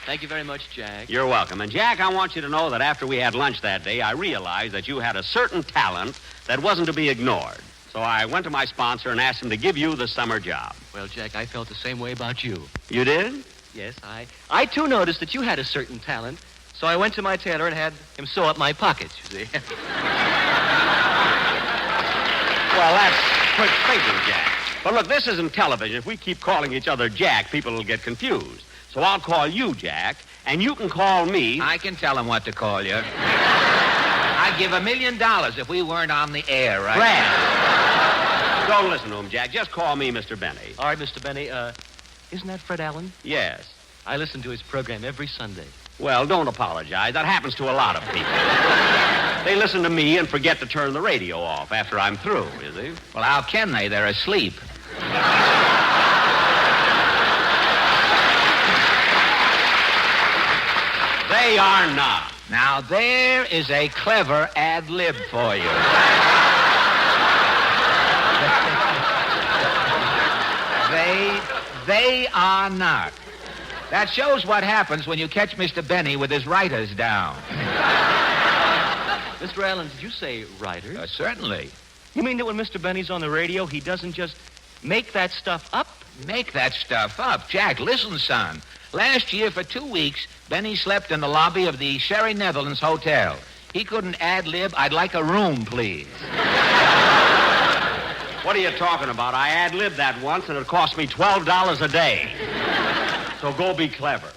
Thank you very much, Jack. You're welcome. And, Jack, I want you to know that after we had lunch that day, I realized that you had a certain talent that wasn't to be ignored. So I went to my sponsor and asked him to give you the summer job. Well, Jack, I felt the same way about you. You did? Yes, I too noticed that you had a certain talent, so I went to my tailor and had him sew up my pockets, you see. Well, that's quick thinking, Jack. But look, this isn't television. If we keep calling each other Jack, people will get confused. So I'll call you Jack, and you can call me. I can tell him what to call you. I'd give $1 million if we weren't on the air, right? Fred. Don't listen to him, Jack. Just call me Mr. Benny. All right, Mr. Benny. Isn't that Fred Allen? Yes. I listen to his program every Sunday. Well, don't apologize. That happens to a lot of people. They listen to me and forget to turn the radio off after I'm through, you see? Well, how can they? They're asleep. They are not. Now, there is a clever ad lib for you. They are not. That shows what happens when you catch Mr. Benny with his writers down. Mr. Allen, did you say writers? Certainly. You mean that when Mr. Benny's on the radio, he doesn't just make that stuff up? Make that stuff up? Jack, listen, son. Last year, for 2 weeks, Benny slept in the lobby of the Sherry Netherlands Hotel. He couldn't ad-lib, "I'd like a room, please." What are you talking about? I ad-libbed that once, and it cost me $12 a day. So go be clever.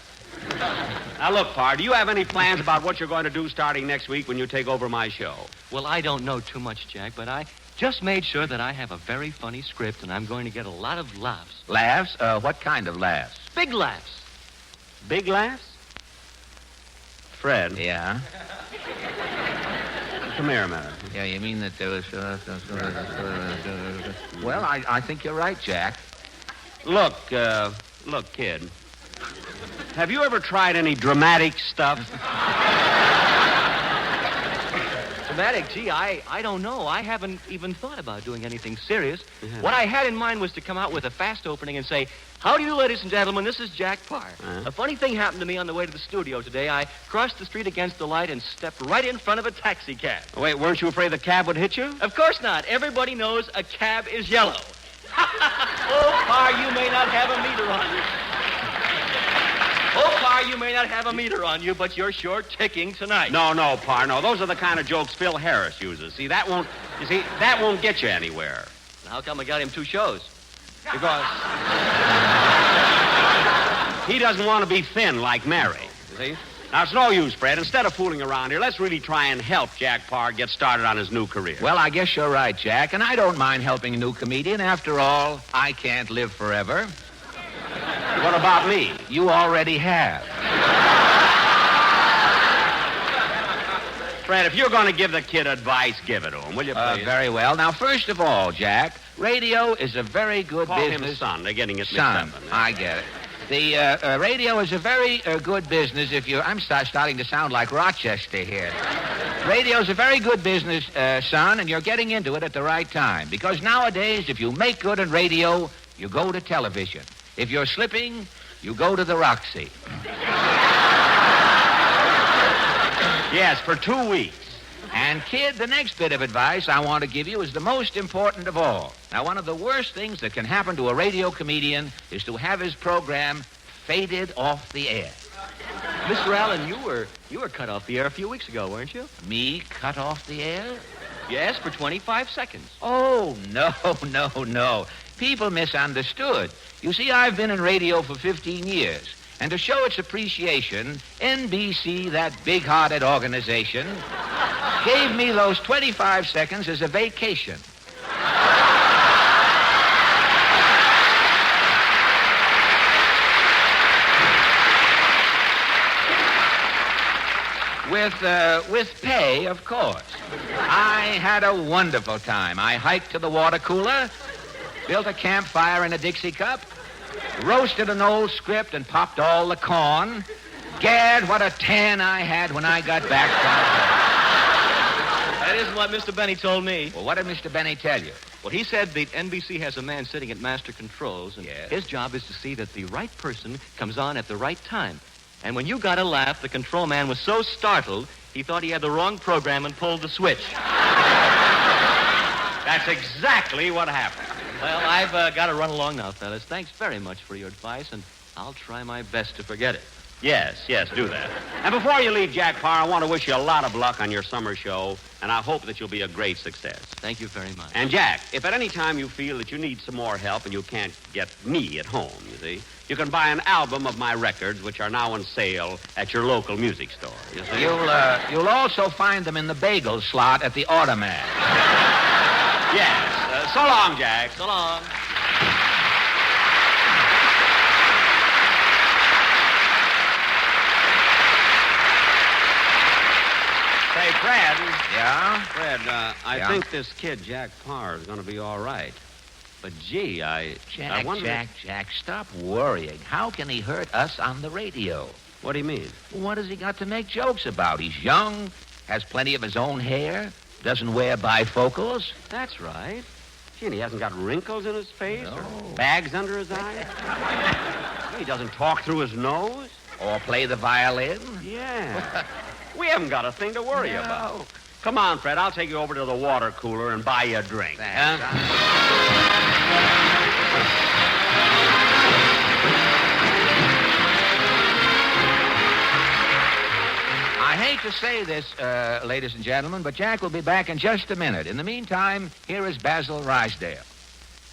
Now, look, Parr, do you have any plans about what you're going to do starting next week when you take over my show? Well, I don't know too much, Jack, but I just made sure that I have a very funny script, and I'm going to get a lot of laughs. Laughs? What kind of laughs? Big laughs. Big laughs? Fred. Yeah? Come here a minute. Yeah, you mean that there was... Well, I think you're right, Jack. Look, kid. Have you ever tried any dramatic stuff? Dramatic? Gee, I don't know. I haven't even thought about doing anything serious. Yeah. What I had in mind was to come out with a fast opening and say, "How do you do, ladies and gentlemen? This is Jack Parr." A funny thing happened to me on the way to the studio today. I crossed the street against the light and stepped right in front of a taxi cab. Wait, weren't you afraid the cab would hit you? Of course not. Everybody knows a cab is yellow. Oh, Parr, you may not have a meter on you. Oh, Parr, you may not have a meter on you, but you're sure ticking tonight. No, Parr, no. Those are the kind of jokes Phil Harris uses. See, that won't get you anywhere. How come I got him 2 shows? Because he doesn't want to be thin like Mary, you see? Now, it's no use, Fred. Instead of fooling around here, let's really try and help Jack Parr get started on his new career. Well, I guess you're right, Jack, and I don't mind helping a new comedian. After all, I can't live forever. What about me? You already have. Fred, if you're going to give the kid advice, give it to him, will you, please? Very well. Now, first of all, Jack, radio is a very good Call business. him son. They're getting it Son, mixed up. I get it. The radio is a very good business if you're... I'm starting to sound like Rochester here. Radio is a very good business, son, and you're getting into it at the right time. Because nowadays, if you make good in radio, you go to television. If you're slipping, you go to the Roxy. Yes, for 2 weeks. And, kid, the next bit of advice I want to give you is the most important of all. Now, one of the worst things that can happen to a radio comedian is to have his program faded off the air. Mr. Allen, you were cut off the air a few weeks ago, weren't you? Me cut off the air? Yes, for 25 seconds. Oh, no. People misunderstood. You see, I've been in radio for 15 years. And to show its appreciation, NBC, that big-hearted organization, gave me those 25 seconds as a vacation. With pay, of course. I had a wonderful time. I hiked to the water cooler, built a campfire in a Dixie cup, roasted an old script and popped all the corn. Gad, what a tan I had when I got back from That isn't what Mr. Benny told me. Well, what did Mr. Benny tell you? Well, he said the NBC has a man sitting at master controls, and Yes. his job is to see that the right person comes on at the right time. And when you got a laugh, the control man was so startled, he thought he had the wrong program and pulled the switch. That's exactly what happened. Well, I've got to run along now, fellas. Thanks very much for your advice, and I'll try my best to forget it. Yes, do that. And before you leave, Jack Parr, I want to wish you a lot of luck on your summer show, and I hope that you'll be a great success. Thank you very much. And, Jack, if at any time you feel that you need some more help and you can't get me at home, you see, you can buy an album of my records, which are now on sale at your local music store, you see. You'll also find them in the bagel slot at the Automat. Yes. So long, Jack. So long. Say, Fred. Yeah? Fred, I Yeah? think this kid, Jack Parr, is going to be all right. But, gee, I wonder... Jack, stop worrying. How can he hurt us on the radio? What do you mean? What has he got to make jokes about? He's young, has plenty of his own hair, doesn't wear bifocals. That's right. Gee, and he hasn't got wrinkles in his face No. or bags under his eyes. He doesn't talk through his nose. Or play the violin. Yeah. We haven't got a thing to worry about. Come on, Fred. I'll take you over to the water cooler and buy you a drink. Thanks. I hate to say this, ladies and gentlemen, but Jack will be back in just a minute. In the meantime, here is Basil Rysdale.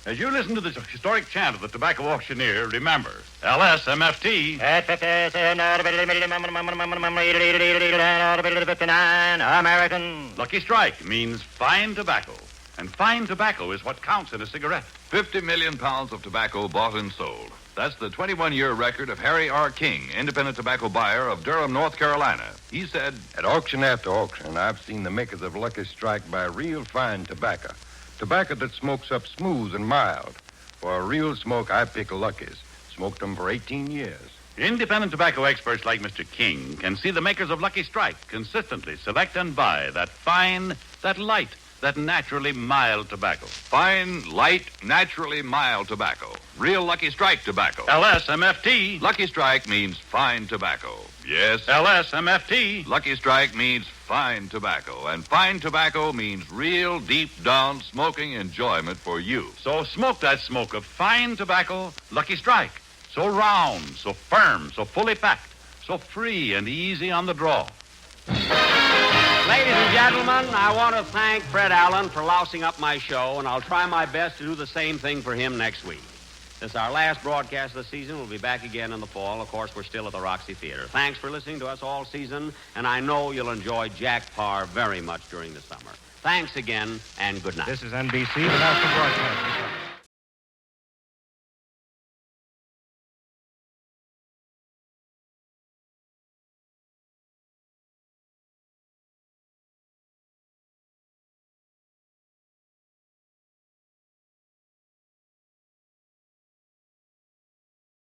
As you listen to the historic chant of the tobacco auctioneer, remember, LSMFT. American. Lucky Strike means fine tobacco. And fine tobacco is what counts in a cigarette. 50 million pounds of tobacco bought and sold. That's the 21-year record of Harry R. King, independent tobacco buyer of Durham, North Carolina. He said, At auction after auction, I've seen the makers of Lucky Strike buy real fine tobacco. Tobacco that smokes up smooth and mild. For a real smoke, I pick Lucky's. Smoked them for 18 years. Independent tobacco experts like Mr. King can see the makers of Lucky Strike consistently select and buy that fine, that light, that naturally mild tobacco. fine, light, naturally mild tobacco. Real Lucky Strike tobacco. LSMFT. Lucky Strike means fine tobacco. Yes. LSMFT. Lucky Strike means fine tobacco. And fine tobacco means real, deep-down smoking enjoyment for you. So smoke that smoke of fine tobacco, Lucky Strike. So round, so firm, so fully packed, so free and easy on the draw. Ladies and gentlemen, I want to thank Fred Allen for lousing up my show, and I'll try my best to do the same thing for him next week. This is our last broadcast of the season. We'll be back again in the fall. Of course, we're still at the Roxy Theater. Thanks for listening to us all season, and I know you'll enjoy Jack Parr very much during the summer. Thanks again, and good night. This is NBC, the National Broadcasting Company.